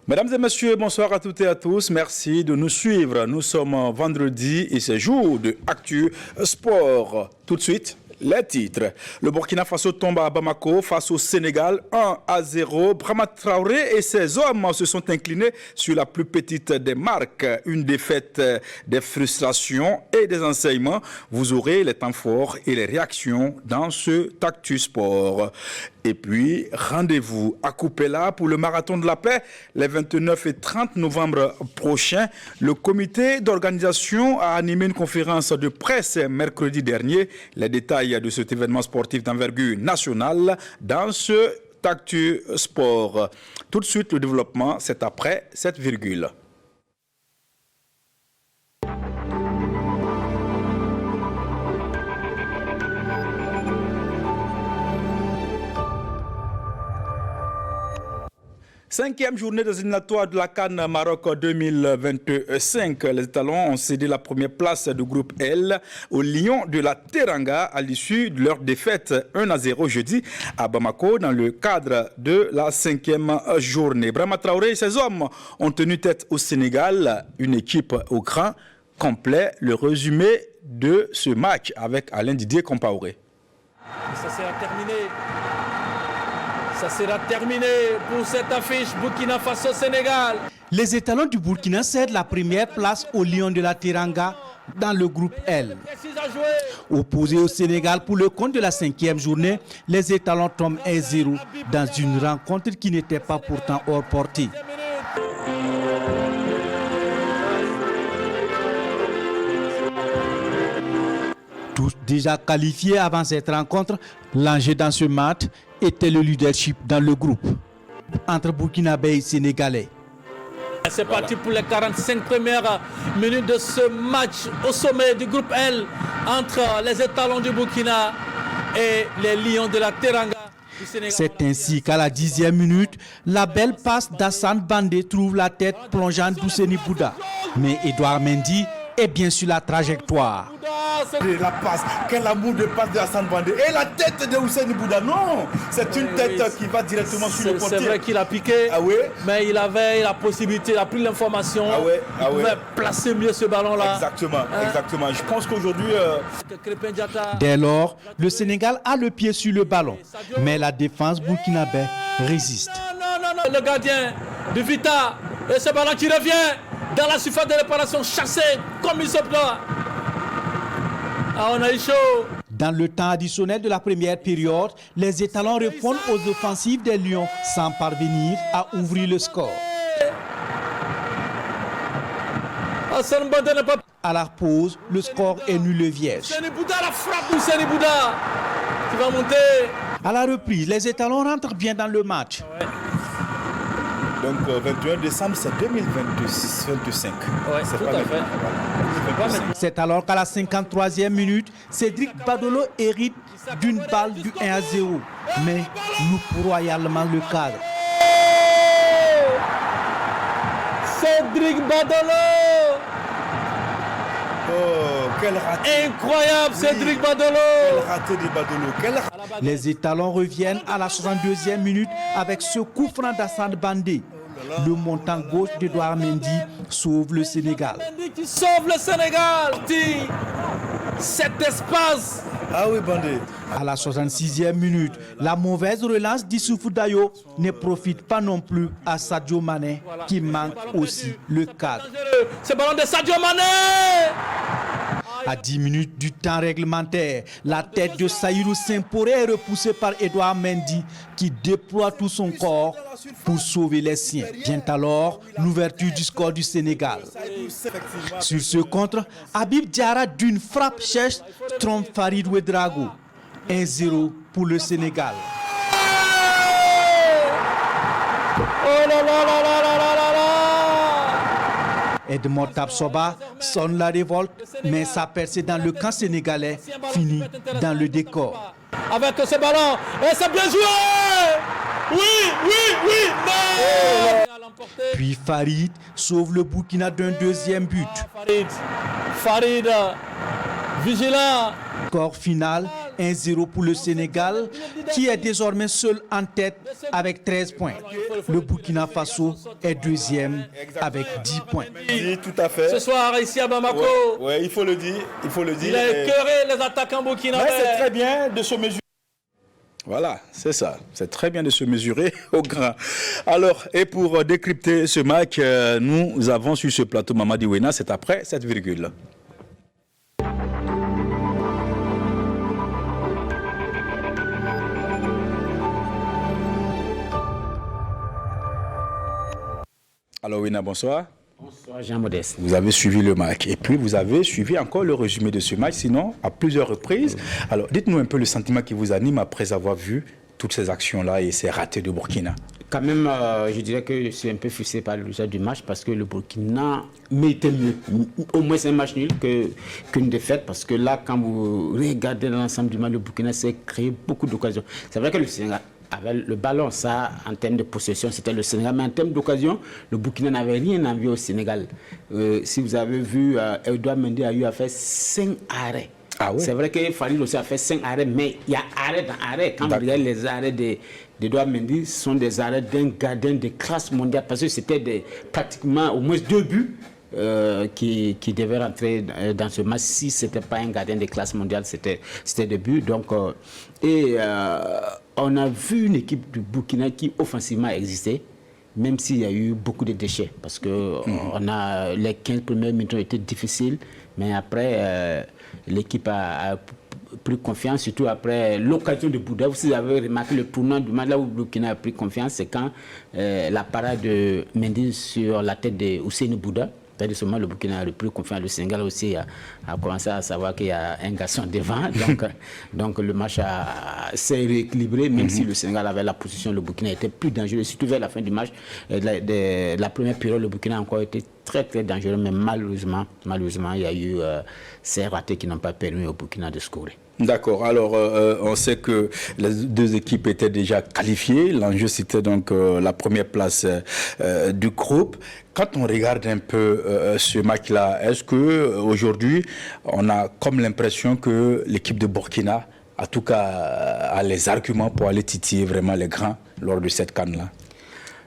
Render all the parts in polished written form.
Mesdames et messieurs, bonsoir à toutes et à tous. Merci de nous suivre. Nous sommes vendredi et c'est jour de Actu Sport. Tout de suite, les titres. Le Burkina Faso tombe à Bamako face au Sénégal 1-0. Brahma Traoré et ses hommes se sont inclinés sur la plus petite des marques. Une défaite, des frustrations et des enseignements. Vous aurez les temps forts et les réactions dans ce Actu Sport. Et puis, rendez-vous à Coupéla pour le Marathon de la Paix les 29 et 30 novembre prochains. Le comité d'organisation a animé une conférence de presse mercredi dernier. Les détails de cet événement sportif d'envergure nationale dans ce Actu Sport. Tout de suite, le développement, c'est après cette virgule. Cinquième journée des éliminatoires de la CAN Maroc 2025. Les étalons ont cédé la première place du groupe L aux Lions de la Teranga à l'issue de leur défaite 1-0 jeudi à Bamako dans le cadre de la cinquième journée. Brahma Traoré et ses hommes ont tenu tête au Sénégal, une équipe au cran complet. Le résumé de ce match avec Alain Didier Compaoré. Ça sera terminé. Ça sera terminé pour cette affiche Burkina Faso-Sénégal. Les étalons du Burkina cèdent la première place aux Lions de la Teranga dans le groupe L. Opposés au Sénégal pour le compte de la cinquième journée, les étalons tombent 1-0 dans une rencontre qui n'était pas pourtant hors portée. Tous déjà qualifiés avant cette rencontre, l'enjeu dans ce match était le leadership dans le groupe entre Burkinabés et Sénégalais. C'est parti pour les 45 premières minutes de ce match au sommet du groupe L entre les étalons du Burkina et les Lions de la Teranga. C'est ainsi qu'à la 10e minute, la belle passe d'Assane Bandé trouve la tête plongeant d'Ousseni Bouda. Mais Edouard Mendy est bien sur la trajectoire. La passe, quel amour de passe de Hassan Bandé. Et la tête de Hussein Bouda, non, c'est une tête qui va directement sur le portier. C'est vrai qu'il a piqué, mais il avait la possibilité, il a pris l'information, il pouvait placer mieux ce ballon-là. Exactement. Je pense qu'aujourd'hui... Dès lors, le Sénégal a le pied sur le ballon, mais la défense burkinabé résiste. Non, le gardien de Vita, et ce ballon qui revient dans la surface de réparation, chassé comme il se doit. Ah, on a eu chaud. Dans le temps additionnel de la première période, les étalons répondent aux offensives des Lions sans parvenir à ouvrir le score. À la pause, le score est nul et vierge. Hussein Bouda, la frappe d'Hussein Bouda qui va monter. À la reprise, les étalons rentrent bien dans le match. Donc 21 décembre, c'est 2025. Oui, tout à fait. C'est alors qu'à la 53e minute, Cédric Badolo hérite d'une balle du 1-0, mais loupe royalement le cadre. Cédric Badolo! Oh, quel raté! Incroyable, Cédric Badolo! Quel raté de Badolo! Les étalons reviennent à la 62e minute avec ce coup franc d'Assane Bandé. Le montant gauche d'Edouard Mendy sauve le Sénégal. Mendy qui sauve le Sénégal. Cet espace. Ah oui, Bandé. À la 66e minute, la mauvaise relance d'Issoufou Dayo ne profite pas non plus à Sadio Mané qui manque aussi le cadre. Ce ballon de Sadio Mané. À 10 minutes du temps réglementaire, la tête de Saïrou Saint-Poré est repoussée par Edouard Mendy qui déploie tout son corps pour sauver les siens. Vient alors l'ouverture du score du Sénégal. Sur ce contre, Habib Diarra d'une frappe cherche trompe Farid Ouedraogo. 1-0 pour le Sénégal. Oh là là là là là là là là! Edmond Tapsoba sonne la révolte, mais sa percée dans le camp sénégalais finit dans le décor. Avec ce ballon, et c'est bien joué! Oui, non! Puis Farid sauve le Burkina d'un deuxième but. Farid, vigilant. Score final, 1-0 pour le Sénégal, qui est désormais seul en tête avec 13 points. Le Burkina Faso est deuxième avec 10 points. Oui, tout à fait. Ce soir, ici à Bamako, Ouais, il faut le dire. il a écœuré les attaquants burkinabés. Mais c'est très bien de se mesurer. Voilà, c'est ça. C'est très bien de se mesurer au grand. Alors, et pour décrypter ce match, nous avons sur ce plateau Mamadi Wena, c'est après cette virgule. Alors Wena, bonsoir. Bonsoir Jean-Modeste. Vous avez suivi le match et puis vous avez suivi encore le résumé de ce match, sinon à plusieurs reprises. Alors dites-nous un peu le sentiment qui vous anime après avoir vu toutes ces actions-là et ces ratés de Burkina. Quand même, je dirais que je suis un peu frustré par le résultat du match parce que le Burkina méritait mieux. Au moins c'est un match nul qu'une défaite, parce que là, quand vous regardez l'ensemble du match, le Burkina s'est créé beaucoup d'occasions. C'est vrai que le Sénégal avec le ballon, ça, en termes de possession, c'était le Sénégal. Mais en termes d'occasion, le Burkina n'avait rien envie au Sénégal. Si vous avez vu, Edouard Mendy a eu à faire 5 arrêts. Ah ouais. C'est vrai que Farid aussi a fait 5 arrêts, mais il y a arrêt dans arrêt. Quand vous regardez les arrêts d'Edouard Mendy, ce sont des arrêts d'un gardien de classe mondiale, parce que c'était pratiquement au moins 2 buts. Qui devait rentrer dans ce match. Si ce n'était pas un gardien de classe mondiale, c'était des buts. Donc, on a vu une équipe du Burkina qui offensivement existait, même s'il y a eu beaucoup de déchets, parce que les 15 premières minutes ont été difficiles, mais après, l'équipe a pris confiance, surtout après l'occasion de Bouddha. Vous avez remarqué le tournant du match, là où le Burkina a pris confiance, c'est quand la parade de Mendy sur la tête de Ousseynou Bouddha. C'est-à-dire seulement le Burkina a repris confiance. Le Sénégal aussi a commencé à savoir qu'il y a un garçon devant. Donc le match s'est rééquilibré, même si le Sénégal avait la position, le Burkina était plus dangereux. Surtout vers la fin du match, la première période, le Burkina a encore été très très dangereux, mais malheureusement, il y a eu ces ratés qui n'ont pas permis au Burkina de scorer. D'accord. Alors, on sait que les deux équipes étaient déjà qualifiées. L'enjeu, c'était donc la première place du groupe. Quand on regarde un peu ce match-là, est-ce que aujourd'hui, on a comme l'impression que l'équipe de Burkina, en tout cas, a les arguments pour aller titiller vraiment les grands lors de cette CAN-là?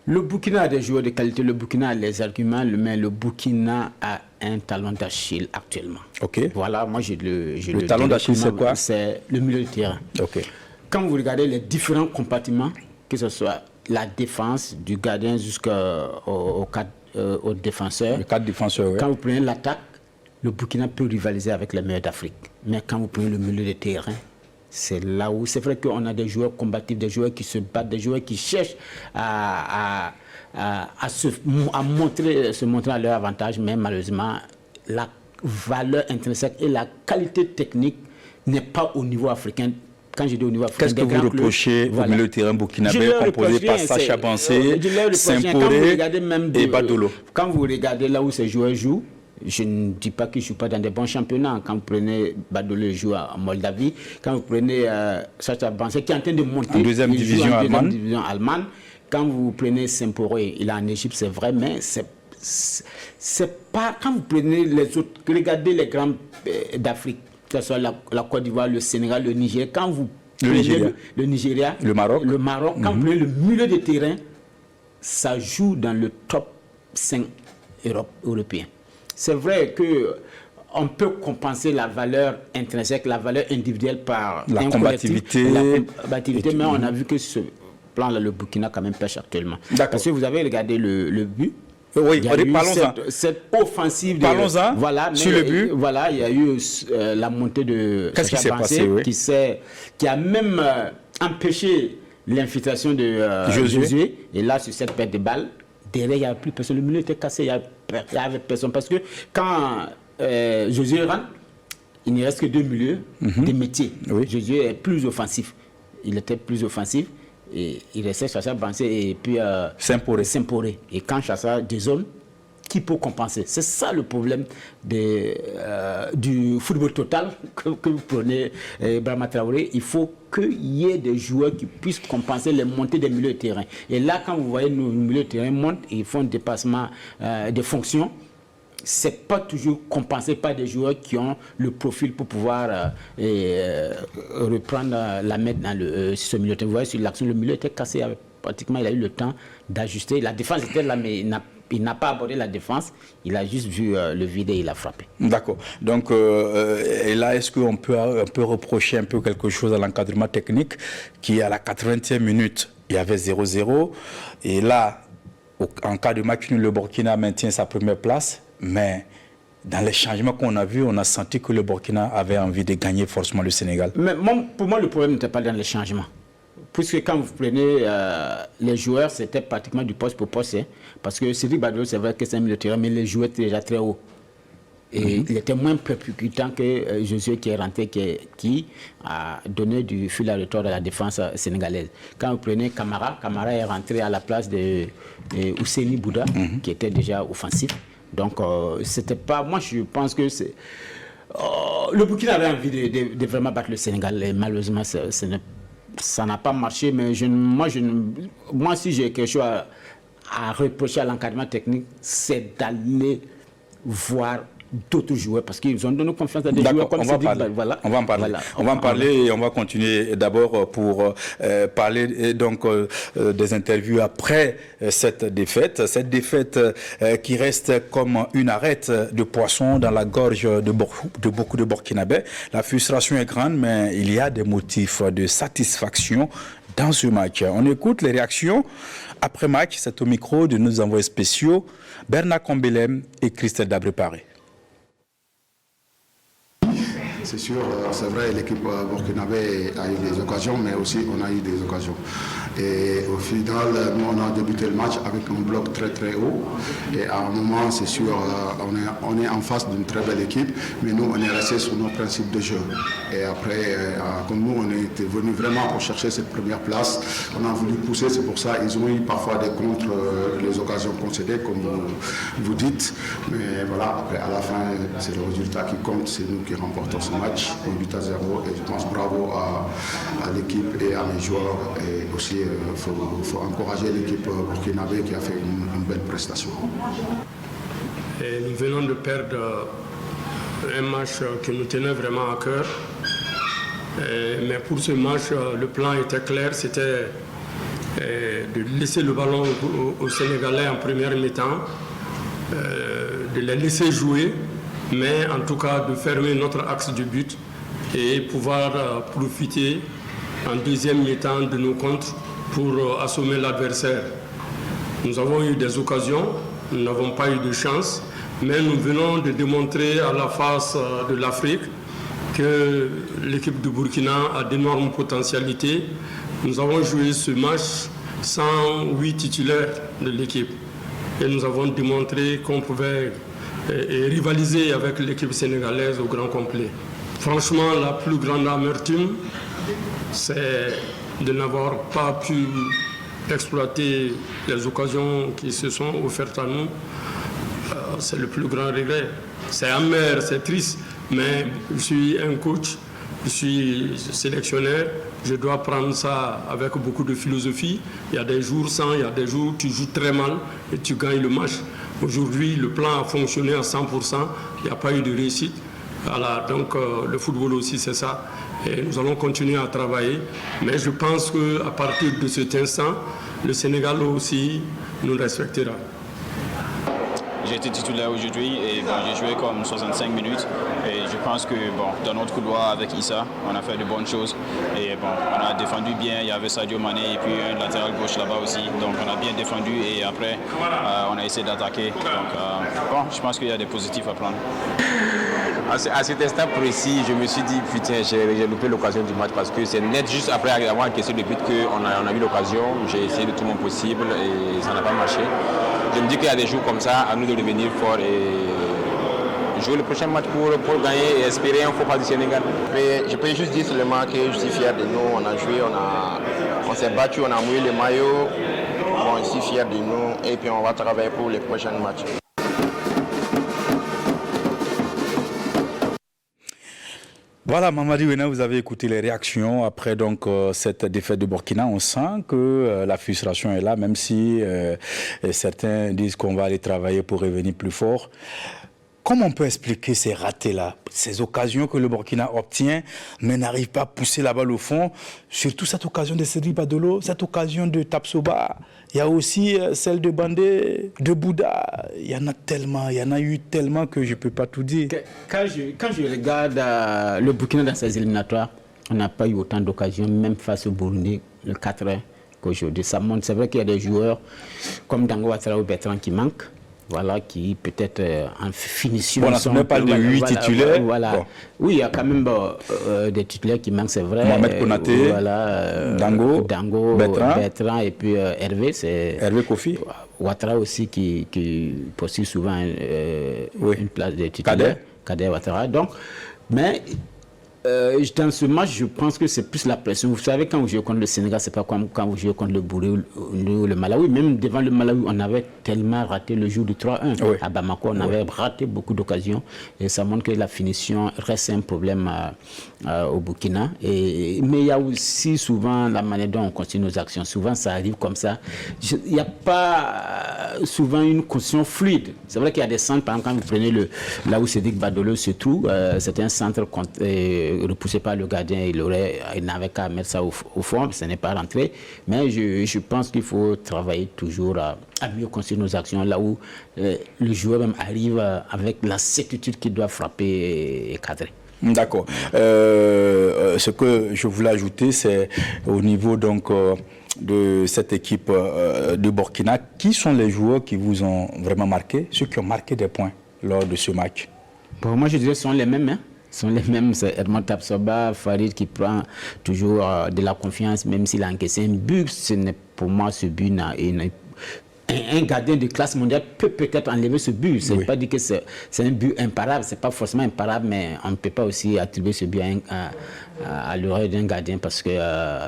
Le Burkina a des joueurs de qualité, le Burkina a les arguments, mais le Burkina a un talent d'Achille actuellement. Ok. Voilà, moi le talent d'Achille, c'est quoi? C'est le milieu de terrain. Ok. Quand vous regardez les différents compartiments, que ce soit la défense du gardien jusqu'au défenseur. Le 4 défenseurs, oui. Quand vous prenez l'attaque, le Burkina peut rivaliser avec les meilleurs d'Afrique. Mais quand vous prenez le milieu de terrain, c'est là où c'est vrai qu'on a des joueurs combatifs, des joueurs qui se battent, des joueurs qui cherchent à se montrer à leur avantage, mais malheureusement, la valeur intrinsèque et la qualité technique n'est pas au niveau africain. Quand je dis au niveau africain, qu'est-ce que vous reprochez au milieu de terrain burkinabé composé par Sacha Bansé, Saint-Poré et Badolo? Quand vous regardez là où ces joueurs jouent, je ne dis pas qu'ils ne jouent pas dans des bons championnats. Quand vous prenez Badolo, joue en Moldavie. Quand vous prenez Sacha Bansé, qui est en train de monter en deuxième division allemande. Quand vous prenez Saint-Poré, il est en Égypte, c'est vrai, mais c'est pas... Quand vous prenez les autres, regardez les grands d'Afrique, que ce soit la Côte d'Ivoire, le Sénégal, le Niger, quand vous prenez le Nigeria, le Maroc, quand vous prenez le milieu de terrain, ça joue dans le top 5 européen. C'est vrai qu'on peut compenser la valeur intrinsèque, la valeur individuelle par la combativité, mais on a vu que ce plan-là, le Burkina quand même pêche actuellement. Parce que vous avez regardé le but. Oui, parlons-en. Cette offensive. Parlons-en. Voilà, sur le but. Voilà, il y a eu la montée de Qu'est-ce qui s'est passé, qui a même empêché l'infiltration de Josué. Et là, sur cette perte de balle, derrière, il n'y avait plus personne. Le milieu était cassé, il n'y avait personne. Parce que quand Josué rentre, il ne reste que 2 milieux, des métiers. Oui. Josué est plus offensif. Il était plus offensif. Et il restait Chacha Bansé et puis Saint-Poré. Et quand Chacha dézone, qui peut compenser? C'est ça le problème du football total que vous prenez, Brahma Traoré. Il faut qu'il y ait des joueurs qui puissent compenser les montées des milieux de terrain. Et là, quand vous voyez nos milieux de terrain montent, ils font un dépassement de fonctions. c'est pas toujours compensé par des joueurs qui ont le profil pour pouvoir reprendre la mettre dans ce milieu. Vous voyez, sur l'action, le milieu était cassé. Pratiquement, il a eu le temps d'ajuster. La défense était là, mais il n'a pas abordé la défense. Il a juste vu le vide et il a frappé. D'accord. Donc, et là, est-ce qu'on peut reprocher un peu quelque chose à l'encadrement technique qui, à la 80e minute, il y avait 0-0. Et là, en cas de match nul, le Burkina maintient sa première place. Mais dans les changements qu'on a vus, on a senti que le Burkina avait envie de gagner forcément le Sénégal. Mais pour moi, le problème n'était pas dans les changements. Puisque quand vous prenez les joueurs, c'était pratiquement du poste pour poste. Hein, parce que Cédric Badolo, c'est vrai que c'est un milieu de terrain, mais les joueurs étaient déjà très hauts. Et il était moins percutant que Josué qui est rentré, qui a donné du fil à retordre à la défense sénégalaise. Quand vous prenez Camara est rentré à la place de Ousseini Bouda, qui était déjà offensif. Donc, c'était pas... Moi, je pense que c'est... le Burkina avait envie de vraiment battre le Sénégal. Et malheureusement, ça n'a pas marché. Mais moi, si j'ai quelque chose à reprocher à l'encadrement technique, c'est d'aller voir d'autres joueurs parce qu'ils ont donné confiance à des joueurs comme Cédric. Voilà. On va en parler. Voilà. On va en parler et on va continuer d'abord pour parler donc des interviews après cette défaite. Cette défaite qui reste comme une arête de poisson dans la gorge de beaucoup de Burkinabés. La frustration est grande, mais il y a des motifs de satisfaction dans ce match. On écoute les réactions après match. C'est au micro de nos envoyés spéciaux Bernard Combelem et Christelle Dabré-Paré. C'est sûr, c'est vrai, l'équipe burkinabé a eu des occasions, mais aussi on a eu des occasions. Et au final, nous, on a débuté le match avec un bloc très très haut. Et à un moment, c'est sûr, on est en face d'une très belle équipe, mais nous, on est resté sur nos principes de jeu. Et après, comme nous, on était venus vraiment pour chercher cette première place, on a voulu pousser, c'est pour ça ils ont eu parfois des contre les occasions concédées, comme vous dites. Mais voilà, après, à la fin, c'est le résultat qui compte, c'est nous qui remportons ce match, 8-0. Et je pense bravo à l'équipe et à mes joueurs. Et aussi, il faut encourager l'équipe burkinabé qui a fait une belle prestation. Et nous venons de perdre un match qui nous tenait vraiment à cœur. Mais pour ce match, le plan était clair, c'était de laisser le ballon aux Sénégalais en première mi-temps, de les laisser jouer, mais en tout cas de fermer notre axe du but et pouvoir profiter en deuxième mi-temps de nos contres pour assommer l'adversaire. Nous avons eu des occasions, nous n'avons pas eu de chance, mais nous venons de démontrer à la face de l'Afrique que l'équipe du Burkina a d'énormes potentialités. Nous avons joué ce match sans 8 titulaires de l'équipe et nous avons démontré qu'on pouvait rivaliser avec l'équipe sénégalaise au grand complet. Franchement, la plus grande amertume, c'est de n'avoir pas pu exploiter les occasions qui se sont offertes à nous. C'est le plus grand regret. C'est amer, c'est triste, mais je suis un coach, je suis sélectionneur, je dois prendre ça avec beaucoup de philosophie. Il y a des jours sans, il y a des jours où tu joues très mal et tu gagnes le match. Aujourd'hui, le plan a fonctionné à 100%, il n'y a pas eu de réussite. Voilà, donc le football aussi, c'est ça. Et nous allons continuer à travailler. Mais je pense qu'à partir de cet instant, le Sénégal aussi nous respectera. J'ai été titulaire aujourd'hui et bon, j'ai joué comme 65 minutes. Et je pense que dans notre couloir avec Issa, on a fait de bonnes choses. Et bon, on a défendu bien. Il y avait Sadio Mané et puis un latéral gauche là-bas aussi. Donc on a bien défendu et après on a essayé d'attaquer. Donc je pense qu'il y a des positifs à prendre. À cet instant précis, je me suis dit, putain, j'ai loupé l'occasion du match parce que c'est net juste après avoir encaissé le but qu'on a eu l'occasion. J'ai essayé de tout mon possible et ça n'a pas marché. Je me dis qu'il y a des jours comme ça, à nous de devenir forts et jouer le prochain match pour gagner et espérer un faux pas du Sénégal. Mais je peux juste dire seulement que je suis fier de nous. On a joué, on s'est battu, on a mouillé le maillot. Bon, je suis fier de nous et puis on va travailler pour les prochains matchs. Voilà, Mamadi Wena, vous avez écouté les réactions après donc cette défaite de Burkina. On sent que la frustration est là, même si certains disent qu'on va aller travailler pour revenir plus fort. comment on peut expliquer ces ratés-là, ces occasions que le Burkina obtient, mais n'arrive pas à pousser la balle au fond, surtout cette occasion de Cédric Badolo, cette occasion de Tapsoba, il y a aussi celle de Bandé, de Bouddha, il y en a eu tellement que je ne peux pas tout dire. Quand je regarde le Burkina dans ses éliminatoires, on n'a pas eu autant d'occasions, même face au Burundi, le 4-1 qu'aujourd'hui. Ça montre, c'est vrai qu'il y a des joueurs comme Dango Ouattara ou Bertrand qui manquent, voilà, qui peut-être en finition. Bon, on ne parle de 8 titulaires. Voilà. Bon. Oui, il y a quand même des titulaires qui manquent, c'est vrai. Mohamed Konaté, Dango, Bertrand et puis Hervé. Hervé Kofi. Ouattara aussi qui poursuit souvent une place de titulaire. Kader Ouattara. Donc, mais dans ce match, je pense que c'est plus la pression. Vous savez, quand vous jouez contre le Sénégal, c'est pas comme quand vous jouez contre le Burundi ou le Malawi. Même devant le Malawi, on avait tellement raté le jour du 3-1. Oui. À Bamako, on avait raté beaucoup d'occasions. Et ça montre que la finition reste un problème au Burkina. Mais il y a aussi souvent la manière dont on continue nos actions. Souvent, ça arrive comme ça. Il n'y a pas souvent une construction fluide. C'est vrai qu'il y a des centres, par exemple, quand vous prenez là où Cédric Badolo se trouve, c'est un centre repoussé par le gardien, il n'avait qu'à mettre ça au fond, ce n'est pas rentré. Mais je pense qu'il faut travailler toujours à mieux construire nos actions, là où le joueur même arrive avec la certitude qu'il doit frapper et cadrer. D'accord. Ce que je voulais ajouter, c'est au niveau donc de cette équipe de Burkina, qui sont les joueurs qui vous ont vraiment marqué, ceux qui ont marqué des points lors de ce match? Pour moi, je dirais que ce sont les mêmes. Sont les mêmes, c'est Edmond Tapsoba, Farid qui prend toujours de la confiance, même s'il a encaissé un but. Pour moi, ce but un gardien de classe mondiale peut peut-être enlever ce but. C'est pas dit que c'est un but imparable, c'est pas forcément imparable, mais on ne peut pas aussi attribuer ce but à l'oreille d'un gardien parce que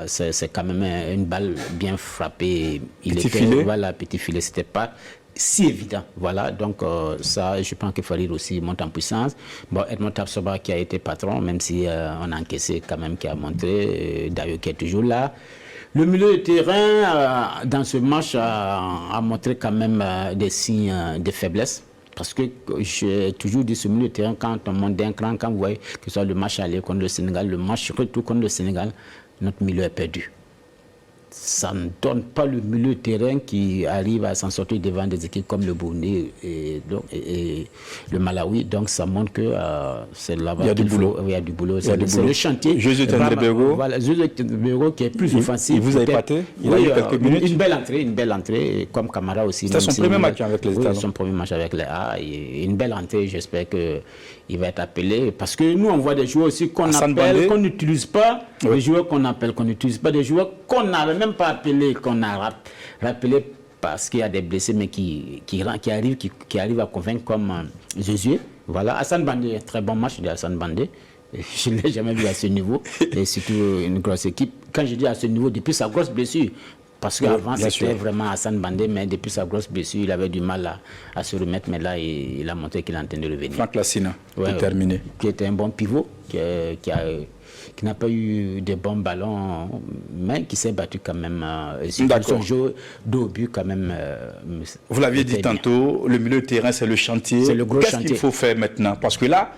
c'est quand même une balle bien frappée. Petit filet, c'était pas si évident, voilà, donc ça, je pense qu'il fallait aussi monter en puissance. Bon, Edmond Tapsoba qui a été patron, même si on a encaissé quand même, qui a montré, d'ailleurs qui est toujours là. Le milieu de terrain, dans ce match, a montré quand même des signes de faiblesse. Parce que j'ai toujours dit, ce milieu de terrain, quand on monte d'un cran, quand vous voyez que ce soit le match aller contre le Sénégal, le match retour contre le Sénégal, notre milieu est perdu. Ça ne donne pas le milieu de terrain qui arrive à s'en sortir devant des équipes comme le Burundi et le Malawi. Donc ça montre que c'est là-bas qu'il faut. Il y a du boulot. C'est le chantier. José Tendrebego. Voilà, José Tendrebego qui est plus offensif. Il vous a épaté. Il a eu quelques minutes. Une belle entrée, comme Camara aussi. C'était son premier match avec les États. Son premier match avec les A. Une belle entrée. J'espère qu'il va être appelé. Parce que nous, on voit des joueurs aussi qu'on appelle, qu'on n'utilise pas. Des joueurs qu'on appelle, qu'on n'utilise pas. Des joueurs qu'on n'avait même pas appelé, qu'on a rappelé parce qu'il y a des blessés, mais qui arrivent à convaincre comme Jésus. Voilà, Hassan Bandé, très bon match de Hassan Bandé. Je ne l'ai jamais vu à ce niveau, et surtout une grosse équipe. Quand je dis à ce niveau, depuis sa grosse blessure, parce qu'avant c'était vraiment Hassan Bandé, mais depuis sa grosse blessure, il avait du mal à se remettre, mais là il a montré qu'il est en train de revenir. Franck Lassina, pour terminer. Qui était un bon pivot, qui n'a pas eu de bons ballons, mais qui s'est battu quand même. Son jeu d'au but quand même. Vous l'aviez dit tantôt, le milieu de terrain, c'est le chantier. C'est le gros chantier. Qu'est-ce qu'il faut faire maintenant? Parce que là,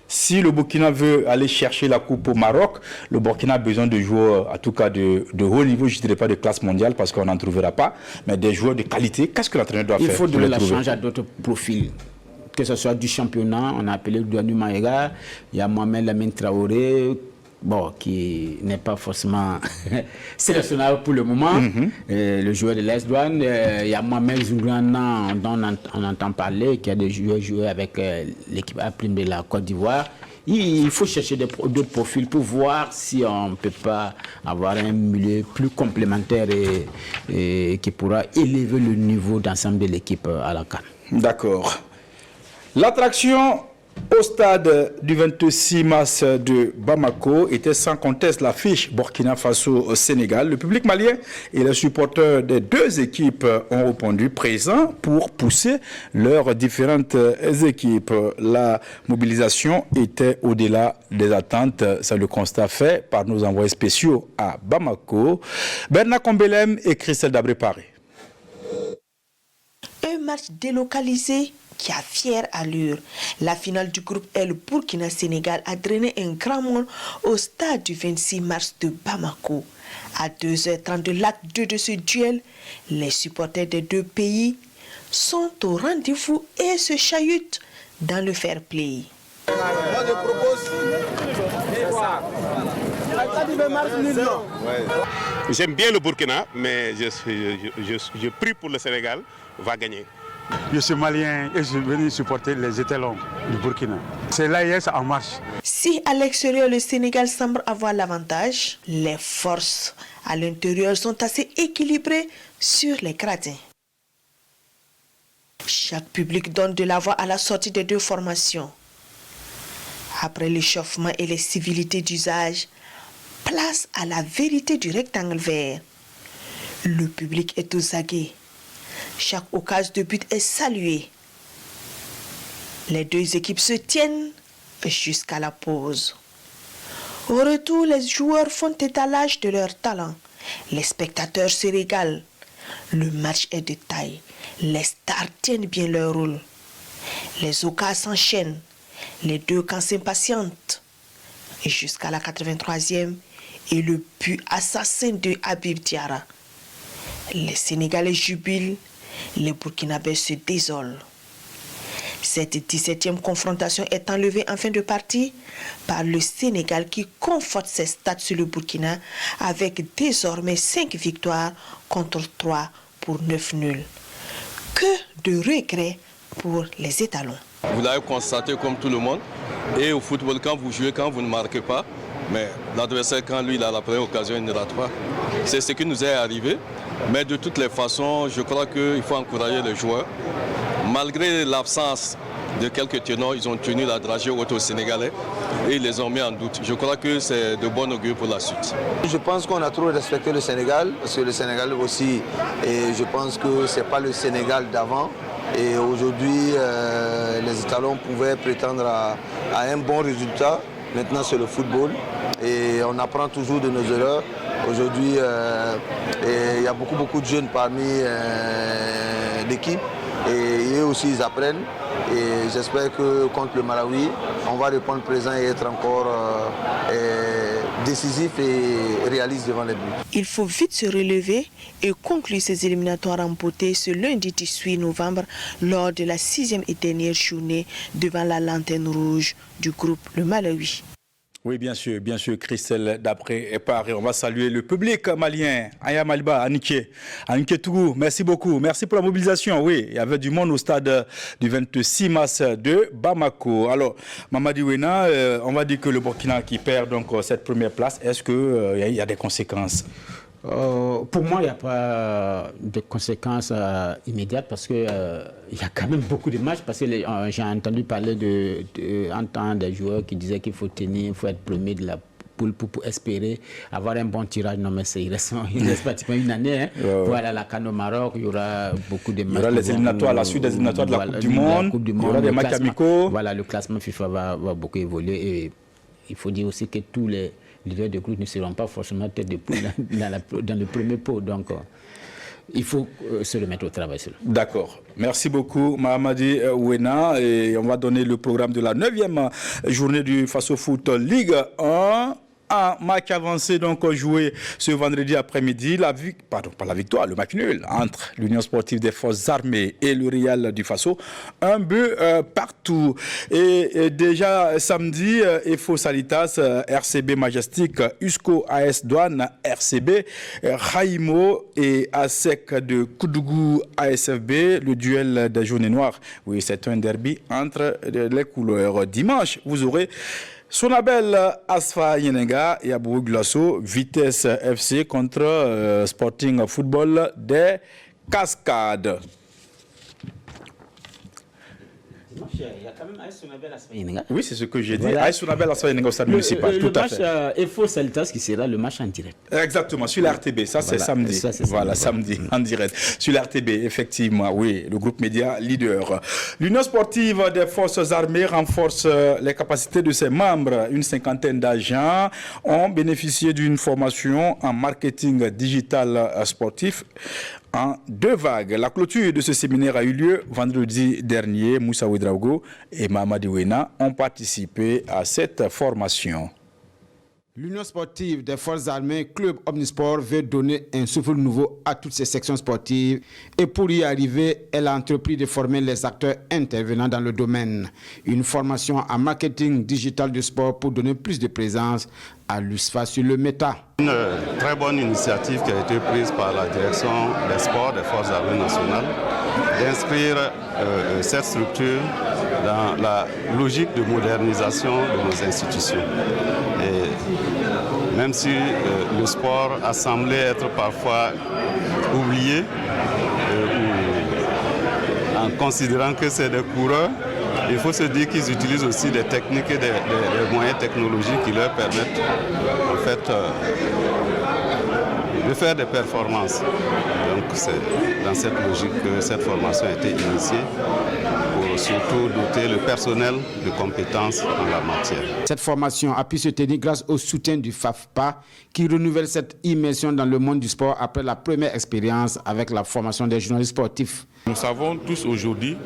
si le Burkina veut aller chercher la coupe au Maroc, le Burkina a besoin de joueurs, en tout cas de haut niveau, je ne dirais pas de classe mondiale parce qu'on n'en trouvera pas, mais des joueurs de qualité. Qu'est-ce que l'entraîneur doit faire? Il faut donner la chance à d'autres profils. Que ce soit du championnat, on a appelé Douanou Maïga, il y a Mohamed Lamine Traoré, qui n'est pas forcément sélectionnable pour le moment, le joueur de l'Est Douane. Il y a Mohamed Zoungrana dont on entend parler, qui a des joueurs avec l'équipe A' de la Côte d'Ivoire. Il faut chercher d'autres profils pour voir si on ne peut pas avoir un milieu plus complémentaire et qui pourra élever le niveau d'ensemble de l'équipe à la CAN. D'accord. L'attraction au stade du 26 mars de Bamako était sans conteste l'affiche Burkina Faso au Sénégal. Le public malien et les supporters des deux équipes ont répondu présents pour pousser leurs différentes équipes. La mobilisation était au-delà des attentes. C'est le constat fait par nos envoyés spéciaux à Bamako, Bernard Combelem et Christelle Dabré-Paré. Un match délocalisé qui a fière allure. La finale du groupe L Burkina-Sénégal a drainé un grand monde au stade du 26 mars de Bamako. À 2h30 de l'acte 2 de ce duel, les supporters des deux pays sont au rendez-vous et se chahutent dans le fair play. Moi je propose. J'aime bien le Burkina, mais je prie pour le Sénégal va gagner. Je suis malien et je suis venu supporter les étalons du Burkina. C'est l'AES en marche. Si à l'extérieur le Sénégal semble avoir l'avantage, les forces à l'intérieur sont assez équilibrées sur les gradins. Chaque public donne de la voix à la sortie des deux formations. Après l'échauffement et les civilités d'usage, place à la vérité du rectangle vert. Le public est aux aguets. Chaque occasion de but est saluée. Les deux équipes se tiennent jusqu'à la pause. Au retour, les joueurs font étalage de leur talent. Les spectateurs se régalent. Le match est de taille. Les stars tiennent bien leur rôle. Les occasions s'enchaînent. Les deux camps s'impatientent. Jusqu'à la 83e et le but assassin de Habib Diarra. Les Sénégalais jubilent, les Burkinabés se désolent. Cette 17e confrontation est enlevée en fin de partie par le Sénégal qui conforte ses stats sur le Burkina avec désormais 5 victoires contre 3 pour 9 nuls. Que de regrets pour les étalons. Vous l'avez constaté comme tout le monde. Et au football, quand vous jouez, quand vous ne marquez pas, mais l'adversaire, quand lui, il a la première occasion, il ne rate pas. C'est ce qui nous est arrivé. Mais de toutes les façons, je crois qu'il faut encourager les joueurs. Malgré l'absence de quelques ténors, ils ont tenu la dragée haute aux Sénégalais et ils les ont mis en doute. Je crois que c'est de bon augure pour la suite. Je pense qu'on a trop respecté le Sénégal, parce que le Sénégal aussi, et je pense que ce n'est pas le Sénégal d'avant. Et aujourd'hui, les étalons pouvaient prétendre à un bon résultat. Maintenant, c'est le football et on apprend toujours de nos erreurs. Aujourd'hui, il y a beaucoup de jeunes parmi l'équipe et eux aussi, ils apprennent. Et j'espère que contre le Malawi, on va répondre présent et être encore décisif et réaliste devant les buts. Il faut vite se relever et conclure ces éliminatoires en beauté ce lundi 18 novembre lors de la 6e et dernière journée devant la lanterne rouge du groupe Le Malawi. Oui, bien sûr, Christelle Dapré est paré. On va saluer le public malien. Aya Maliba, Anike Tougou, merci beaucoup. Merci pour la mobilisation. Oui, il y avait du monde au stade du 26 mars de Bamako. Alors, Mamadi Wena, on va dire que le Burkina qui perd donc cette première place, est-ce qu'il y a des conséquences? Pour moi, il n'y a pas de conséquences immédiates parce qu'il y a quand même beaucoup de matchs. Parce que j'ai entendu parler des joueurs qui disaient qu'il faut tenir, il faut être premier de la poule pour espérer avoir un bon tirage. Non, mais il reste pratiquement une année. Hein. Pour aller à la CAN au Maroc, il y aura beaucoup de matchs. Il y aura les éliminatoires, la suite des éliminatoires de la Coupe du Monde. Il y aura des matchs amicaux. Voilà, le classement FIFA va beaucoup évoluer. Et il faut dire aussi que tous les leaders de groupe ne seront pas forcément tête de poule dans le premier pot. Donc, il faut se remettre au travail. D'accord. Merci beaucoup, Mahamadi Wena. Et on va donner le programme de la 9e journée du Faso Foot Ligue 1. Un match avancé donc joué ce vendredi après-midi, le match nul entre l'Union sportive des forces armées et le Real du Faso, un but partout. Et déjà samedi, EFO Salitas, RCB Majestic, USCO AS Douane, RCB, Raimo et ASEC de Koudougou ASFB, le duel des jaunes et noirs. Oui, c'est un derby entre les couleurs. Dimanche, vous aurez Sonabel Asfa Yenenga et Abou Glasso, Vitesse FC contre Sporting Football des Cascades. Il y a quand même AS Sonabel à Spayenga. Oui, c'est ce que j'ai dit. Voilà. AS Sonabel à Spayenga au stade municipal. Tout le à match fait. EFO Salitas qui sera le match en direct. Exactement, sur la RTB, ça c'est Voilà. samedi. Ça, c'est voilà, samedi. samedi, en direct. Sur la RTB, effectivement, oui, le groupe média leader. L'Union sportive des forces armées renforce les capacités de ses membres. Une cinquantaine d'agents ont bénéficié d'une formation en marketing digital sportif en 2 vagues. La clôture de ce séminaire a eu lieu vendredi dernier. Moussa Ouedraogo et Mamadi Wena ont participé à cette formation. L'Union sportive des forces armées, Club Omnisport, veut donner un souffle nouveau à toutes ces sections sportives. Et pour y arriver, elle a entrepris de former les acteurs intervenant dans le domaine. Une formation en marketing digital du sport pour donner plus de présence à l'USFA sur le méta. Une très bonne initiative qui a été prise par la direction des sports des forces armées nationales d'inscrire cette structure dans la logique de modernisation de nos institutions. Et même si le sport a semblé être parfois oublié, en considérant que c'est des coureurs, il faut se dire qu'ils utilisent aussi des techniques et des moyens technologiques qui leur permettent en fait de faire des performances. Donc c'est dans cette logique que cette formation a été initiée pour surtout doter le personnel de compétences en la matière. Cette formation a pu se tenir grâce au soutien du FAFPA qui renouvelle cette immersion dans le monde du sport après la première expérience avec la formation des journalistes sportifs. Nous savons tous aujourd'hui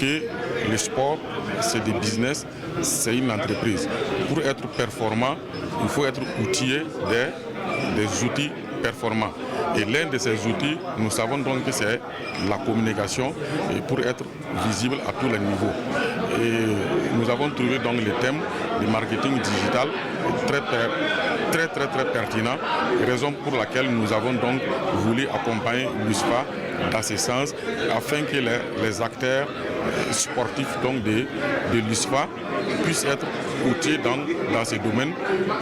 que le sport, c'est des business, c'est une entreprise. Pour être performant, il faut être outillé des outils performants. Et l'un de ces outils, nous savons donc que c'est la communication et pour être visible à tous les niveaux. Et nous avons trouvé donc le thème du marketing digital très pertinent, raison pour laquelle nous avons donc voulu accompagner l'USFA dans ce sens afin que les acteurs sportifs donc de l'USFA puissent être outillés dans ce domaine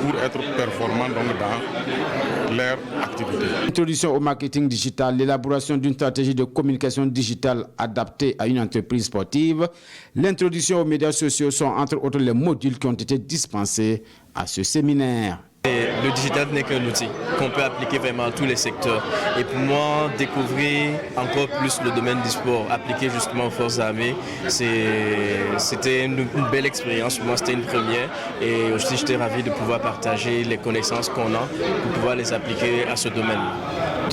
pour être performants donc dans leur activité. L'introduction au marketing digital, l'élaboration d'une stratégie de communication digitale adaptée à une entreprise sportive, l'introduction aux médias sociaux sont entre autres les modules qui ont été dispensés à ce séminaire. Et le digital n'est qu'un outil qu'on peut appliquer vraiment à tous les secteurs. Et pour moi, découvrir encore plus le domaine du sport, appliqué justement aux forces armées, c'était une belle expérience. Pour moi, c'était une première. Et aussi, j'étais ravi de pouvoir partager les connaissances qu'on a pour pouvoir les appliquer à ce domaine.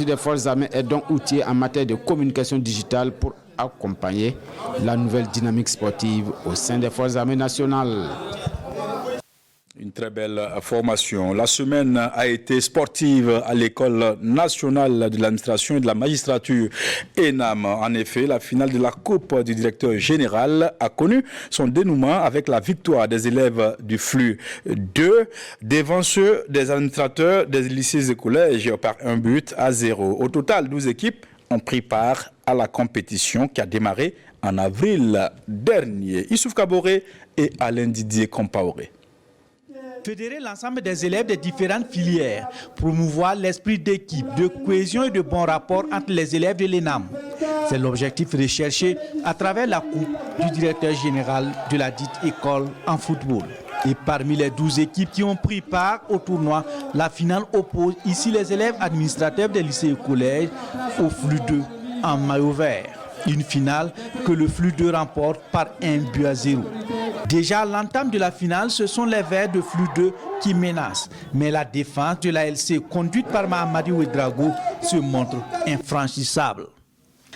Les forces armées est donc outillé en matière de communication digitale pour accompagner la nouvelle dynamique sportive au sein des forces armées nationales. Une très belle formation. La semaine a été sportive à l'École nationale de l'administration et de la magistrature ENAM. En effet, la finale de la Coupe du directeur général a connu son dénouement avec la victoire des élèves du flux 2 devant ceux des administrateurs des lycées et collèges par 1-0. Au total, 12 équipes ont pris part à la compétition qui a démarré en avril dernier. Issouf Kaboré et Alain Didier Compaoré. Fédérer l'ensemble des élèves des différentes filières, promouvoir l'esprit d'équipe, de cohésion et de bon rapport entre les élèves de l'ENAM. C'est l'objectif recherché à travers la coupe du directeur général de la dite école en football. Et parmi les 12 équipes qui ont pris part au tournoi, la finale oppose ici les élèves administrateurs des lycées et collèges au flux 2 en maillot vert. Une finale que le flux 2 remporte par 1-0. Déjà à l'entame de la finale, ce sont les verts de flux 2 qui menacent. Mais la défense de la LC, conduite par Mamadi Ouedraogo, se montre infranchissable.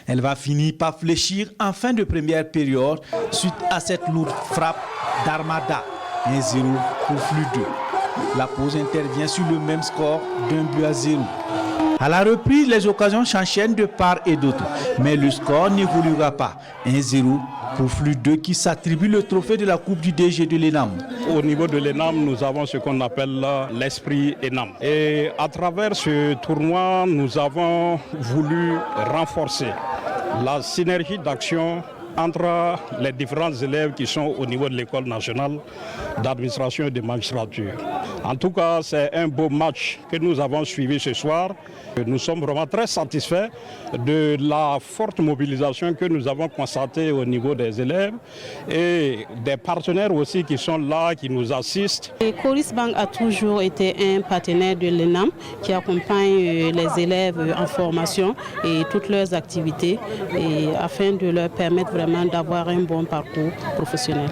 Elle va finir par fléchir en fin de première période suite à cette lourde frappe d'Armada. 1-0 pour flux 2. La pause intervient sur le même score d'1-0. À la reprise, les occasions s'enchaînent de part et d'autre, mais le score n'évoluera pas. 1-0 pour flux 2 qui s'attribue le trophée de la Coupe du DG de l'ENAM. Au niveau de l'ENAM, nous avons ce qu'on appelle l'esprit ENAM. Et à travers ce tournoi, nous avons voulu renforcer la synergie d'action entre les différents élèves qui sont au niveau de l'école nationale d'administration et de magistrature. En tout cas, c'est un beau match que nous avons suivi ce soir. Nous sommes vraiment très satisfaits de la forte mobilisation que nous avons constatée au niveau des élèves et des partenaires aussi qui sont là, qui nous assistent. Coris Bank a toujours été un partenaire de l'ENAM qui accompagne les élèves en formation et toutes leurs activités afin de leur permettre vraiment d'avoir un bon parcours professionnel.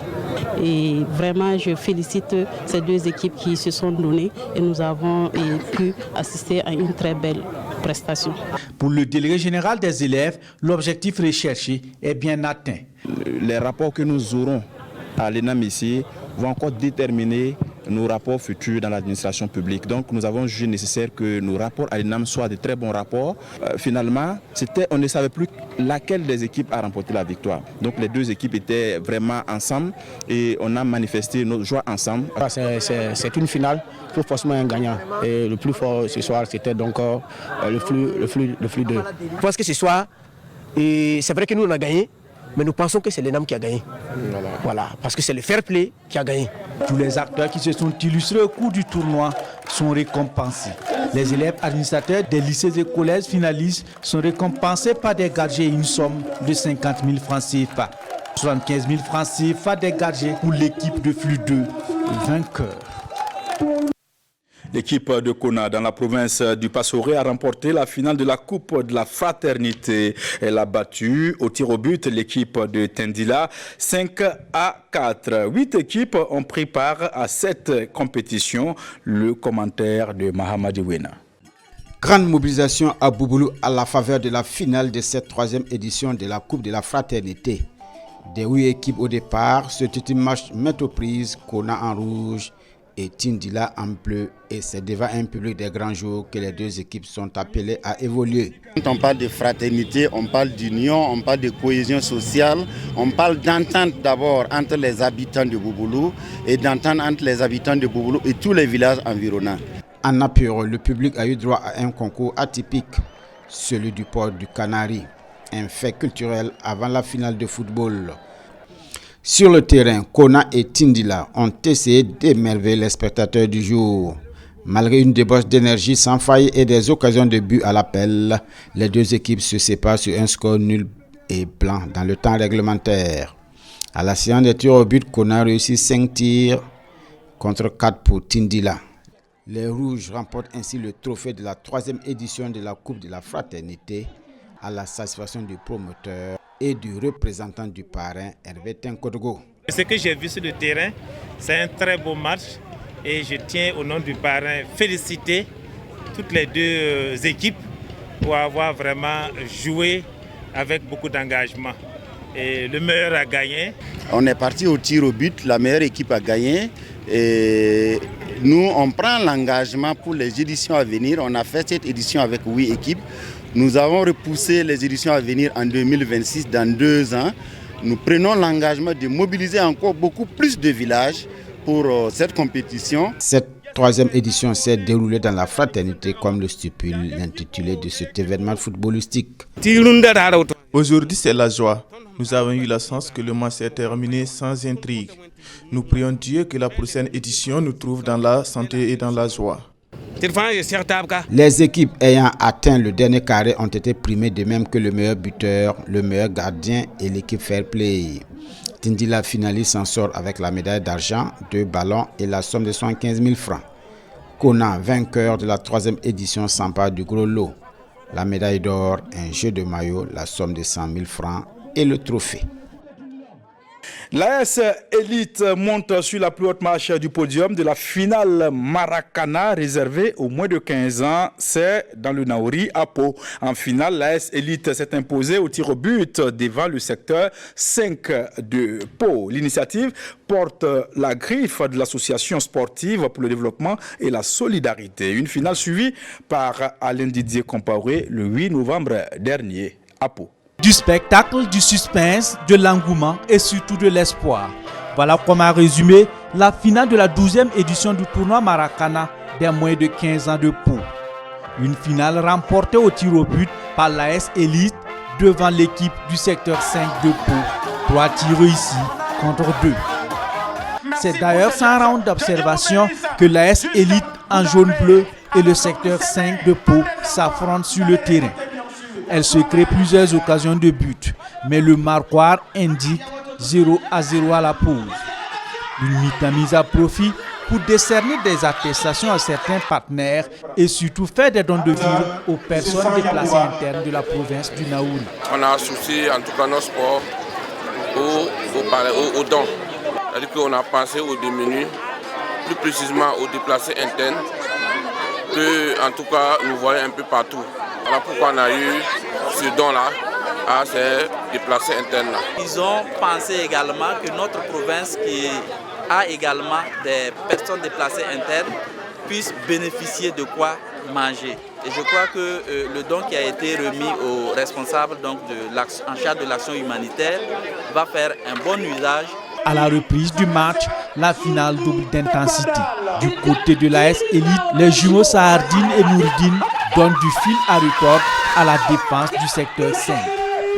Et vraiment, je félicite ces deux équipes qui se sont données et nous avons pu assister à une très belle prestation. Pour le délégué général des élèves, l'objectif recherché est bien atteint. Les rapports que nous aurons à l'ENAM ici vont encore déterminer nos rapports futurs dans l'administration publique. Donc nous avons jugé nécessaire que nos rapports à l'ENAM soient de très bons rapports. Finalement, on ne savait plus laquelle des équipes a remporté la victoire. Donc les deux équipes étaient vraiment ensemble et on a manifesté notre joie ensemble. C'est une finale, il faut forcément un gagnant. Et le plus fort ce soir, c'était donc le flux 2. Je pense que ce soir, c'est vrai que nous on a gagné, mais nous pensons que c'est l'ENAM qui a gagné. Voilà, parce que c'est le fair play qui a gagné. Tous les acteurs qui se sont illustrés au cours du tournoi sont récompensés. Les élèves administrateurs des lycées et collèges finalistes sont récompensés par des gadgets et une somme de 50 000 francs CFA. 75 000 francs CFA des gadgets pour l'équipe de Flux 2, vainqueur. L'équipe de Kona dans la province du Passoré a remporté la finale de la Coupe de la Fraternité. Elle a battu au tir au but l'équipe de Tendila 5-4. 8 équipes ont pris part à cette compétition. Le commentaire de Mahamadi Wena. Grande mobilisation à Bouboulou à la faveur de la finale de cette 3e édition de la Coupe de la Fraternité. Des 8 équipes au départ, ce petit match met aux prises Kona en rouge et Tindila en bleu, et c'est devant un public des grands jours que les deux équipes sont appelées à évoluer. Quand on parle de fraternité, on parle d'union, on parle de cohésion sociale, on parle d'entente d'abord entre les habitants de Bouboulou et d'entente entre les habitants de Bouboulou et tous les villages environnants. En Apuro, le public a eu droit à un concours atypique, celui du port du Canari, un fait culturel avant la finale de football. Sur le terrain, Kona et Tindila ont essayé d'émerveiller les spectateurs du jour. Malgré une débauche d'énergie sans faille et des occasions de but à l'appel, les deux équipes se séparent sur un score nul et blanc dans le temps réglementaire. À la séance des tirs au but, Kona réussit 5 tirs contre 4 pour Tindila. Les Rouges remportent ainsi le trophée de la 3e édition de la Coupe de la Fraternité à la satisfaction du promoteur et du représentant du parrain Hervé Tenkodogo. Ce que j'ai vu sur le terrain, c'est un très beau match et je tiens au nom du parrain féliciter toutes les deux équipes pour avoir vraiment joué avec beaucoup d'engagement. Et le meilleur a gagné. On est parti au tir au but, la meilleure équipe a gagné et nous on prend l'engagement pour les éditions à venir. On a fait cette édition avec 8 équipes. Nous avons repoussé les éditions à venir en 2026, dans 2 ans. Nous prenons l'engagement de mobiliser encore beaucoup plus de villages pour cette compétition. Cette 3e édition s'est déroulée dans la fraternité comme le stipule l'intitulé de cet événement footballistique. Aujourd'hui, c'est la joie. Nous avons eu la chance que le match s'est terminé sans intrigue. Nous prions Dieu que la prochaine édition nous trouve dans la santé et dans la joie. Les équipes ayant atteint le dernier carré ont été primées de même que le meilleur buteur, le meilleur gardien et l'équipe fair play. Tindila finaliste s'en sort avec la médaille d'argent, 2 ballons et la somme de 75 000 francs. Kona, vainqueur de la 3e édition, s'empare du gros lot. La médaille d'or, un jeu de maillot, la somme de 100 000 francs et le trophée. L'AS Elite monte sur la plus haute marche du podium de la finale Maracana réservée aux moins de 15 ans. C'est dans le Naouri à Pau. En finale, l'AS Elite s'est imposée au tir au but devant le secteur 5 de Pau. L'initiative porte la griffe de l'association sportive pour le développement et la solidarité. Une finale suivie par Alain Didier Compaoré le 8 novembre dernier à Pau. Du spectacle, du suspense, de l'engouement et surtout de l'espoir. Voilà comment résumer la finale de la 12e édition du tournoi Maracana des moins de 15 ans de Pau. Une finale remportée au tir au but par l'AS Elite devant l'équipe du secteur 5 de Pau. 3 tirs réussis contre 2. C'est d'ailleurs sans round d'observation que l'AS Élite en jaune-bleu et le secteur 5 de Pau s'affrontent sur le terrain. Elle se crée plusieurs occasions de but, mais le marqueur indique 0-0 à la pause. Une mi-temps mise à profit pour décerner des attestations à certains partenaires et surtout faire des dons de vivres aux personnes déplacées internes de la province du Naouri. On a associé en tout cas nos sports aux dons. C'est-à-dire qu'on a pensé aux démunis, plus précisément aux déplacés internes, que en tout cas nous voyons un peu partout. Voilà pourquoi on a eu ce don-là à ces déplacés internes-là. Ils ont pensé également que notre province qui a également des personnes déplacées internes puissent bénéficier de quoi manger. Et je crois que le don qui a été remis aux responsables donc, en charge de l'action humanitaire va faire un bon usage. À la reprise du match, la finale double d'intensité. Du côté de l'AS Élite, les jumeaux Sahardine et Nouridine donnent du fil à retordre à la défense du secteur 5.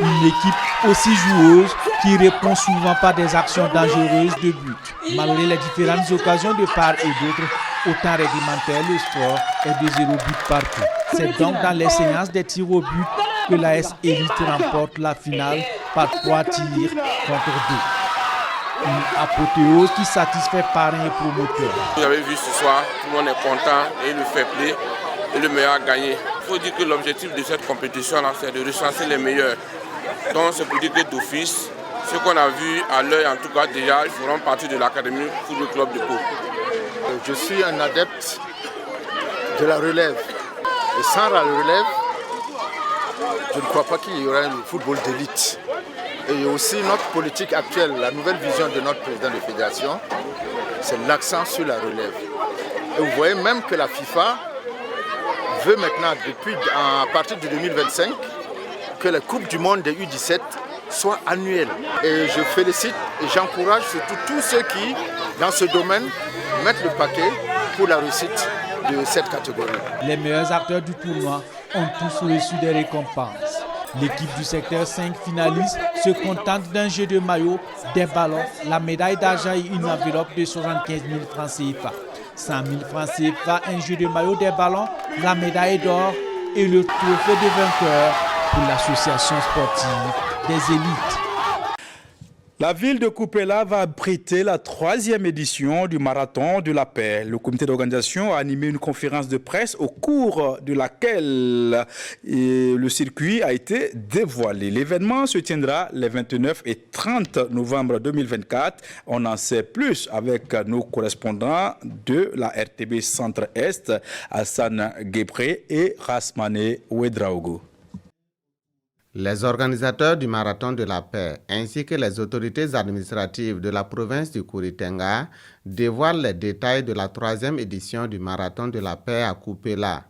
Une équipe aussi joueuse qui répond souvent par des actions dangereuses de but. Malgré les différentes occasions de part et d'autre, au temps réglementaire, le score est de 0 but partout. C'est donc dans les séances des tirs au but que l'AS Élite remporte la finale par 3 tirs contre 2. Une apothéose qui satisfait parrain et promoteur. Vous avez vu ce soir, tout le monde est content et le fair play et le meilleur a gagné. Il faut dire que l'objectif de cette compétition-là, c'est de recenser les meilleurs. Donc c'est pour dire que d'office, ce qu'on a vu à l'œil en tout cas déjà, ils feront partie de l'Académie Football Club de Pau. Je suis un adepte de la relève. Et sans la relève, je ne crois pas qu'il y aura un football d'élite. Et aussi notre politique actuelle, la nouvelle vision de notre président de fédération, c'est l'accent sur la relève. Et vous voyez même que la FIFA veut maintenant, à partir de 2025, que la Coupe du Monde des U17 soit annuelle. Et je félicite et j'encourage surtout tous ceux qui, dans ce domaine, mettent le paquet pour la réussite de cette catégorie. Les meilleurs acteurs du tournoi ont tous reçu des récompenses. L'équipe du secteur 5 finaliste se contente d'un jeu de maillot, des ballons, la médaille d'argent et une enveloppe de 75 000 francs CFA. 100 000 francs CFA, un jeu de maillot, des ballons, la médaille d'or et le trophée de vainqueur pour l'association sportive des élites. La ville de Kupela va abriter la 3e édition du Marathon de la paix. Le comité d'organisation a animé une conférence de presse au cours de laquelle le circuit a été dévoilé. L'événement se tiendra les 29 et 30 novembre 2024. On en sait plus avec nos correspondants de la RTB Centre-Est, Hassan Gebré et Rasmane Ouedraogo. Les organisateurs du Marathon de la paix ainsi que les autorités administratives de la province du Kouri-Tenga dévoilent les détails de la 3e édition du Marathon de la paix à Kupela,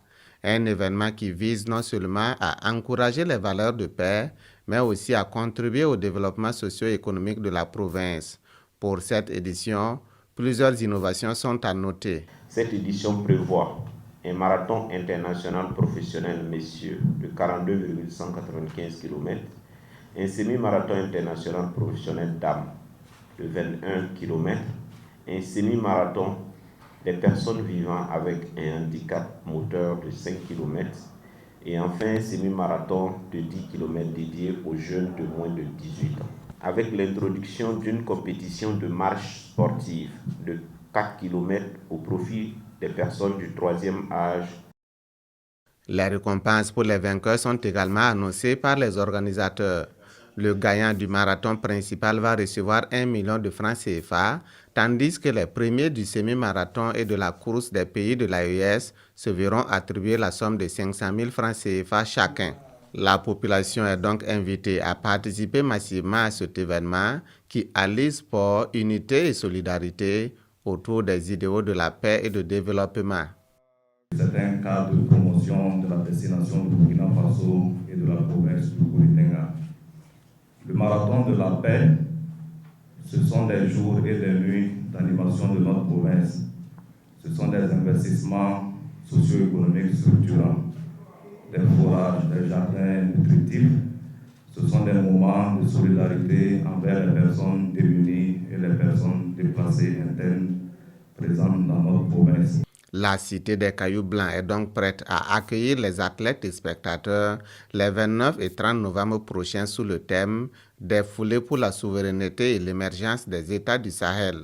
un événement qui vise non seulement à encourager les valeurs de paix, mais aussi à contribuer au développement socio-économique de la province. Pour cette édition, plusieurs innovations sont à noter. Cette édition prévoit un marathon international professionnel messieurs de 42,195 km, un semi-marathon international professionnel dames de 21 km, un semi-marathon des personnes vivant avec un handicap moteur de 5 km et enfin un semi-marathon de 10 km dédié aux jeunes de moins de 18 ans. Avec l'introduction d'une compétition de marche sportive de 4 km au profit des personnes du 3e âge. Les récompenses pour les vainqueurs sont également annoncées par les organisateurs. Le gagnant du marathon principal va recevoir 1 million de francs CFA, tandis que les premiers du semi-marathon et de la course des pays de l'AES se verront attribuer la somme de 500 000 francs CFA chacun. La population est donc invitée à participer massivement à cet événement qui allie sport, unité et solidarité autour des idéaux de la paix et de développement. C'est un cadre de promotion de la destination du Burkina Faso et de la province du Kouri-Tenga. Le marathon de la paix, ce sont des jours et des nuits d'animation de notre province. Ce sont des investissements socio-économiques structurants, des forages, des jardins nutritifs. Ce sont des moments de solidarité envers les personnes démunies et les personnes déplacées internes présentes dans notre province. La cité des Cailloux Blancs est donc prête à accueillir les athlètes et spectateurs les 29 et 30 novembre prochains sous le thème « Des foulées pour la souveraineté et l'émergence des États du Sahel ».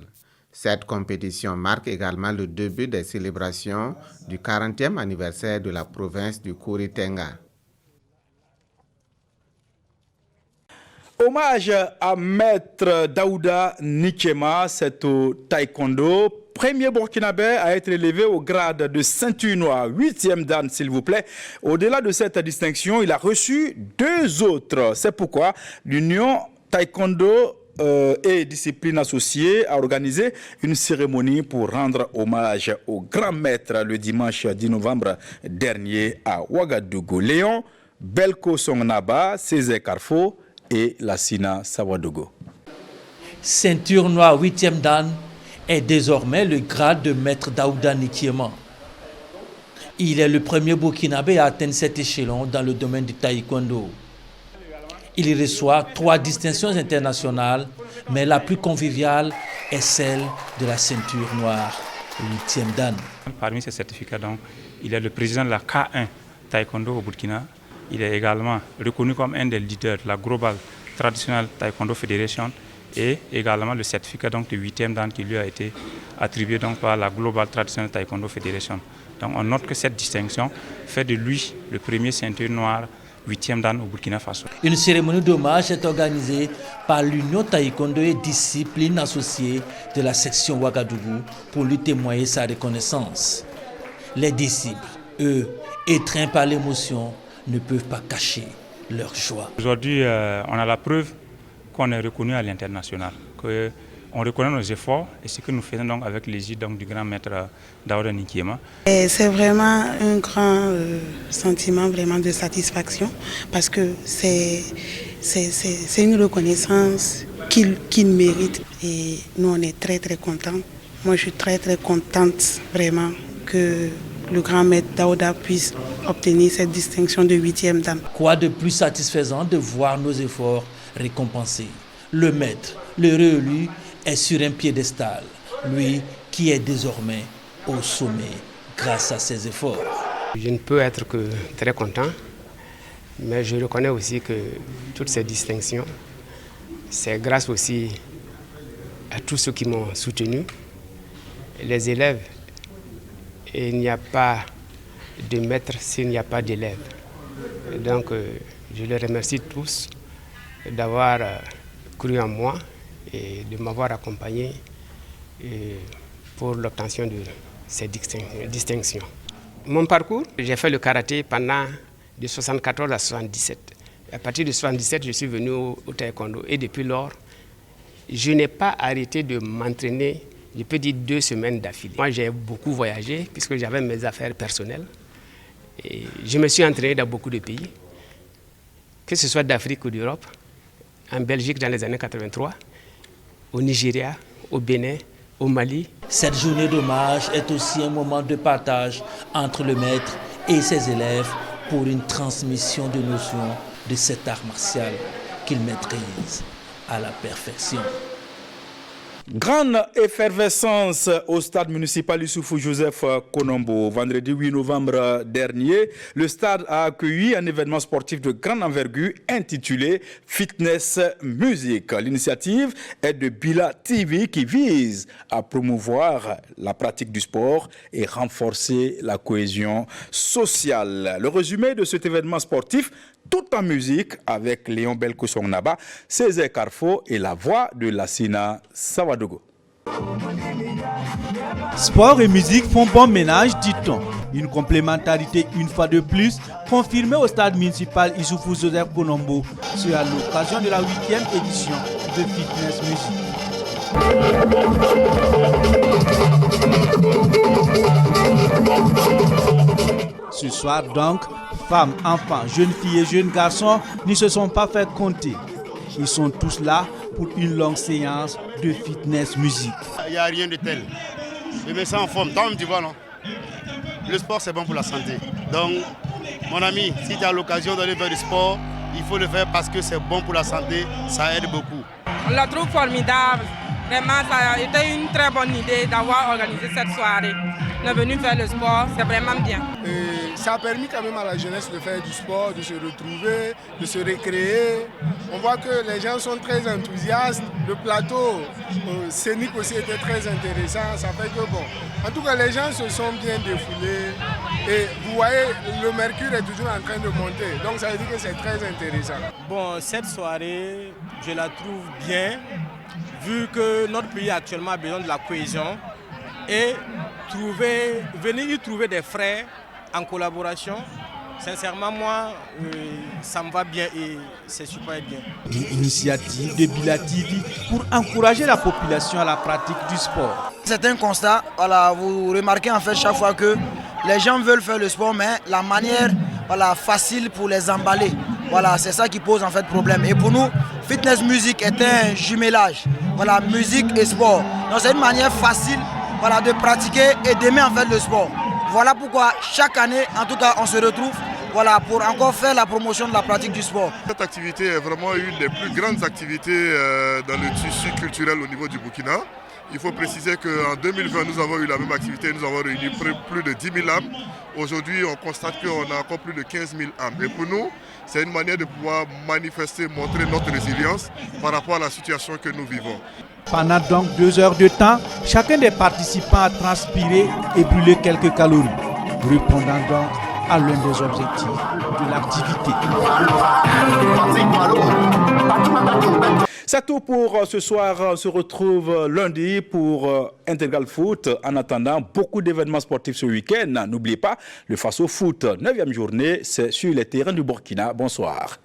Cette compétition marque également le début des célébrations du 40e anniversaire de la province du Kouri-Tenga. Hommage à Maître Daouda Nikema, c'est au taekwondo. Premier burkinabé à être élevé au grade de ceinture noire, 8e dan s'il vous plaît. Au-delà de cette distinction, il a reçu 2 autres. C'est pourquoi l'Union taekwondo et discipline associée a organisé une cérémonie pour rendre hommage au grand maître le dimanche 10 novembre dernier à Ouagadougou. Léon Belko Songnaba, Césaire Carfo et Lassina Sawadogo. Ceinture noire 8e dan est désormais le grade de Maître Daouda Nikema. Il est le premier burkinabé à atteindre cet échelon dans le domaine du taekwondo. Il reçoit 3 distinctions internationales, mais la plus conviviale est celle de la ceinture noire 8e dan. Parmi ces certificats, donc, il est le président de la K1 Taekwondo au Burkina. Il est également reconnu comme un des leaders de la Global Traditional Taekwondo Federation et également le certificat donc, de 8e dan qui lui a été attribué donc, par la Global Traditional Taekwondo Federation. Donc on note que cette distinction fait de lui le premier ceinture noire 8e dan au Burkina Faso. Une cérémonie d'hommage est organisée par l'Union Taekwondo et discipline associée de la section Ouagadougou pour lui témoigner sa reconnaissance. Les disciples, eux, étreints par l'émotion, ne peuvent pas cacher leur joie. Aujourd'hui, on a la preuve qu'on est reconnu à l'international, qu'on reconnaît nos efforts et ce que nous faisons donc avec l'égide du grand maître Daouda Nikema. C'est vraiment un grand sentiment vraiment de satisfaction parce que c'est une reconnaissance qu'il mérite et nous on est très très contents. Moi je suis très très contente vraiment que le grand maître Daouda puisse obtenir cette distinction de 8e dan. Quoi de plus satisfaisant de voir nos efforts récompensés. Le maître, le réélu, est sur un piédestal, lui qui est désormais au sommet grâce à ses efforts. Je ne peux être que très content, mais je reconnais aussi que toutes ces distinctions, c'est grâce aussi à tous ceux qui m'ont soutenu, les élèves. Et il n'y a pas de maître s'il n'y a pas d'élèves. Donc je les remercie tous d'avoir cru en moi et de m'avoir accompagné pour l'obtention de ces distinctions. Mon parcours, j'ai fait le karaté pendant de 1974 à 1977. À partir de 1977, je suis venu au taekwondo et depuis lors, je n'ai pas arrêté de m'entraîner, je peux dire 2 semaines d'affilée. Moi, j'ai beaucoup voyagé puisque j'avais mes affaires personnelles. Et je me suis entraîné dans beaucoup de pays, que ce soit d'Afrique ou d'Europe, en Belgique dans les années 83, au Nigeria, au Bénin, au Mali. Cette journée d'hommage est aussi un moment de partage entre le maître et ses élèves pour une transmission de notions de cet art martial qu'ils maîtrisent à la perfection. Grande effervescence au stade municipal Issoufou Joseph Konombo. Vendredi 8 novembre dernier, le stade a accueilli un événement sportif de grande envergure intitulé Fitness Music. L'initiative est de Bila TV qui vise à promouvoir la pratique du sport et renforcer la cohésion sociale. Le résumé de cet événement sportif, tout en musique, avec Léon Belko Songnaba, Césaire Carfo et la voix de Lassina Sawadogo. Sport et musique font bon ménage, dit-on. Une complémentarité une fois de plus confirmée au stade municipal Issoufou Joseph Konombo sur l'occasion de la 8e édition de Fitness Music. Ce soir donc, femmes, enfants, jeunes filles et jeunes garçons ne se sont pas fait compter. Ils sont tous là pour une longue séance de fitness musique. Il n'y a rien de tel. Je me sens en forme. Toi, tu vois, non? Le sport, c'est bon pour la santé. Donc, mon ami, si tu as l'occasion d'aller faire du sport, il faut le faire parce que c'est bon pour la santé, ça aide beaucoup. On la trouve formidable. Vraiment, ça a été une très bonne idée d'avoir organisé cette soirée. On est venu faire le sport, c'est vraiment bien. Ça a permis quand même à la jeunesse de faire du sport, de se retrouver, de se récréer. On voit que les gens sont très enthousiastes. Le plateau scénique aussi était très intéressant. Ça fait que bon, en tout cas les gens se sont bien défoulés. Et vous voyez, le mercure est toujours en train de monter. Donc ça veut dire que c'est très intéressant. Bon, cette soirée, je la trouve bien, vu que notre pays actuellement a besoin de la cohésion. Et venir y trouver des frères en collaboration, sincèrement moi, ça me va bien et c'est super bien. Une initiative de Bila TV pour encourager la population à la pratique du sport. C'est un constat, voilà, vous remarquez en fait chaque fois que les gens veulent faire le sport, mais la manière facile pour les emballer, voilà, c'est ça qui pose en fait problème. Et pour nous, Fitness Music est un jumelage, voilà, musique et sport. Donc c'est une manière facile, voilà, de pratiquer et d'aimer en fait le sport. Voilà pourquoi chaque année, en tout cas, on se retrouve, voilà, pour encore faire la promotion de la pratique du sport. Cette activité est vraiment une des plus grandes activités dans le tissu culturel au niveau du Burkina. Il faut préciser qu'en 2020, nous avons eu la même activité, nous avons réuni plus de 10 000 âmes. Aujourd'hui, on constate qu'on a encore plus de 15 000 âmes. Et pour nous, c'est une manière de pouvoir manifester, montrer notre résilience par rapport à la situation que nous vivons. Pendant donc 2 heures de temps, chacun des participants a transpiré et brûlé quelques calories, répondant donc à l'un des objectifs de l'activité. C'est tout pour ce soir. On se retrouve lundi pour Intégral Foot. En attendant, beaucoup d'événements sportifs ce week-end. N'oubliez pas, le Faso Foot, 9e journée, c'est sur les terrains du Burkina. Bonsoir.